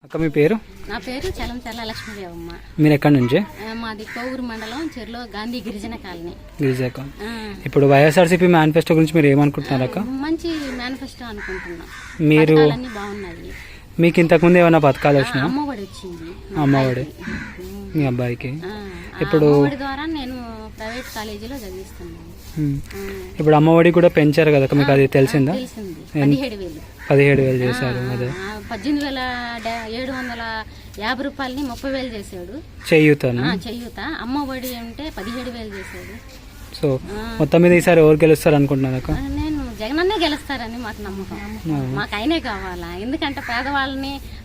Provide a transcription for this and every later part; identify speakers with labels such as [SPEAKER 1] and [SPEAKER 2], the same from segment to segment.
[SPEAKER 1] అక్క మీ పేరు?
[SPEAKER 2] నా పేరు చలంచర్ల లక్ష్మీదేవమ్మ.
[SPEAKER 1] మీరు ఎక్కడి నుంచి?
[SPEAKER 2] మాది కోవూరు మండలం చెర్లో గాంధీ గిరిజన కాలనీ.
[SPEAKER 1] గిరిజన కాలనీ. ఇప్పుడు వైఎస్ఆర్సీపీ మేనిఫెస్టో గురించి మీరు ఏమనుకుంటున్నారు అక్క?
[SPEAKER 2] మంచి మేనిఫెస్టో అనుకుంటున్నాం.
[SPEAKER 1] మీరు
[SPEAKER 2] అన్ని బాగున్నాయి.
[SPEAKER 1] మీకు ఇంతకుముందు ఏమైనా పథకాలు వచ్చినాయి?
[SPEAKER 2] అమ్మఒడి వచ్చింది.
[SPEAKER 1] అమ్మఒడి మీ అబ్బాయికి.
[SPEAKER 2] ఇప్పుడు అమ్మఒడి ద్వారా నేను ప్రైవేట్ కాలేజీలో చదివిస్తున్నాను.
[SPEAKER 1] ఇప్పుడు అమ్మఒడి కూడా పెంచారు కదా, మీకు అది తెలిసిందా?
[SPEAKER 2] తెలిసింది.
[SPEAKER 1] 17,000 చేశారు. అదే
[SPEAKER 2] 18,750 రూపాయలని 30,000 చేశాడు.
[SPEAKER 1] చేయూత
[SPEAKER 2] అమ్మఒడి అంటే 17,000 చేశాడు.
[SPEAKER 1] సో మొత్తం మీద ఈసారి ఎవరు గెలుస్తారు అనుకుంటున్నారు అక్క?
[SPEAKER 2] నేను జగనన్నే గెలుస్తారని మాకు నమ్మకం. మాకు ఆయనే కావాలా, ఎందుకంటే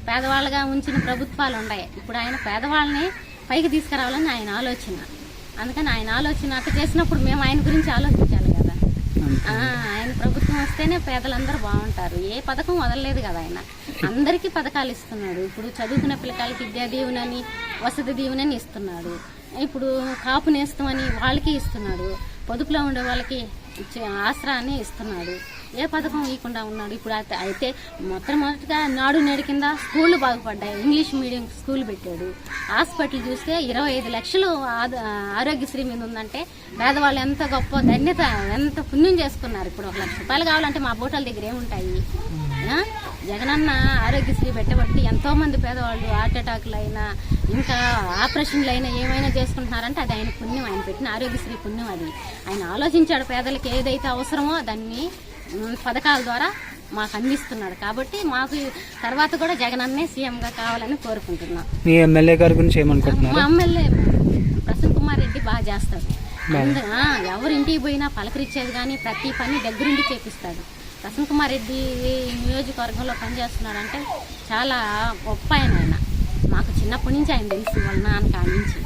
[SPEAKER 2] పేదవాళ్ళగా ఉంచిన ప్రభుత్వాలు ఉన్నాయి. ఇప్పుడు ఆయన పేదవాళ్ళని పైకి తీసుకురావాలని ఆయన ఆలోచన. అందుకని ఆయన ఆలోచన అట్లా చేసినప్పుడు మేము ఆయన గురించి ఆలోచించాలి కదా. ఆయన ప్రభుత్వం వస్తేనే పేదలందరూ బాగుంటారు. ఏ పథకం వదలలేదు కదా ఆయన, అందరికీ పథకాలు ఇస్తున్నాడు. ఇప్పుడు చదువుకునే పిల్లకాయలకి విద్యా దీవెనని, వసతి దీవెనని ఇస్తున్నాడు. ఇప్పుడు కాపు నేస్తామని వాళ్ళకి ఇస్తున్నాడు. పొదుపులో ఉండే వాళ్ళకి ఆసరా అని ఇస్తున్నాడు. ఏ పథకం ఇవ్వకుండా ఉన్నాడు. ఇప్పుడు అయితే మొట్టమొదటిగా నాడు నేడు కింద స్కూళ్ళు బాగుపడ్డాయి. ఇంగ్లీష్ మీడియం స్కూల్ పెట్టాడు. హాస్పిటల్ చూస్తే 25 లక్షలు ఆరోగ్యశ్రీ మీద ఉందంటే పేదవాళ్ళు ఎంత గొప్ప ధన్యత, ఎంత పుణ్యం చేసుకున్నారు. ఇప్పుడు 1 లక్ష రూపాయలు కావాలంటే మా బోటల దగ్గర ఏముంటాయి? జగనన్న ఆరోగ్యశ్రీ పెట్టబట్టి ఎంతో మంది పేదవాళ్ళు హార్ట్ అటాక్లు అయినా, ఇంకా ఆపరేషన్లు అయినా ఏమైనా చేసుకుంటున్నారంటే అది ఆయన పుణ్యం. ఆయన పెట్టిన ఆరోగ్యశ్రీ పుణ్యం. అది ఆయన ఆలోచించాడు. పేదలకు ఏదైతే అవసరమో దాన్ని పథకాల ద్వారా మాకు అందిస్తున్నాడు. కాబట్టి మాకు తర్వాత కూడా జగనన్నే సీఎంగా కావాలని కోరుకుంటున్నాం.
[SPEAKER 1] మీ ఎమ్మెల్యే గారి గురించి ఏమనుకుంటున్నారు?
[SPEAKER 2] మా ఎమ్మెల్యే ప్రసన్న కుమార్ రెడ్డి బాగా చేస్తాడు. ఎవరు ఇంటికి పోయినా పలకరించేది కానీ ప్రతి పని దగ్గరుండి చేపిస్తాడు. ప్రసన్న కుమార్ రెడ్డి నియోజకవర్గంలో పనిచేస్తున్నాడంటే చాలా గొప్ప ఆయన. మాకు చిన్నప్పటి నుంచి ఆయన తెలిసి వాళ్ళ నాన్న కాడి నుంచి.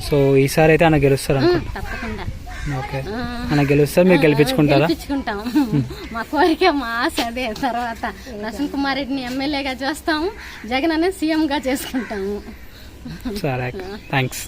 [SPEAKER 1] సో ఈసారి అయితే ఆయన గెలుస్తారు
[SPEAKER 2] తప్పకుండా.
[SPEAKER 1] ఓకే, ఆయన గెలుస్తారు, మీరు గెలిపించుకుంటారా?
[SPEAKER 2] గెలిపించుకుంటాం. మా కోరిక, మా ఆశ అదే. తర్వాత ప్రసన్న కుమార్ రెడ్డిని ఎమ్మెల్యేగా చేస్తాము, జగన్ అనేది సీఎంగా చేసుకుంటాము.
[SPEAKER 1] సరే, థ్యాంక్స్.